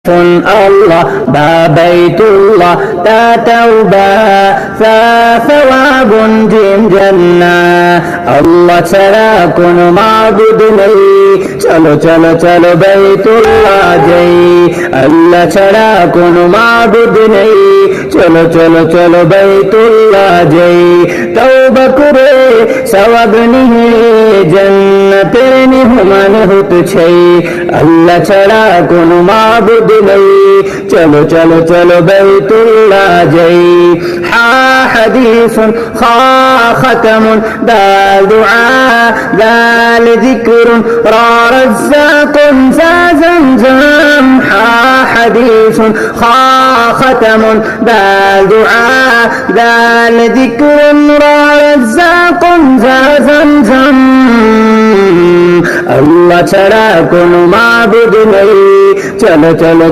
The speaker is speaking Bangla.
الله بيت الله توبة ثواب جنة الله ছাড়া কোনো মাবুদ নেই চলো চলো চলো বাইতুল্লাহ যাই আল্লাহ ছাড়া কোনো মাবুদ নেই চলো চলো চলো বাইতুল্লাহ যাই তওবা করে সওয়াব নিয়ে জান্নাতের মেহমান হতে চাই আল্লাহ ছাড়া কোনো মাবুদ নেই চলো চলো চলো বাইতুল্লাহ যাই হা হাদিসুন খা খাতামুন দাল দুআ দাল যিকরুন রা রাজ্জাকুন যা জামজাম হা হাদিসুন খা খাতামুন দাল দুআ দাল যিকরুন রা রাজ্জাকুন যা জামজাম আল্লাহ ছাড়া কোনো মাবুদ নেই চলো চলো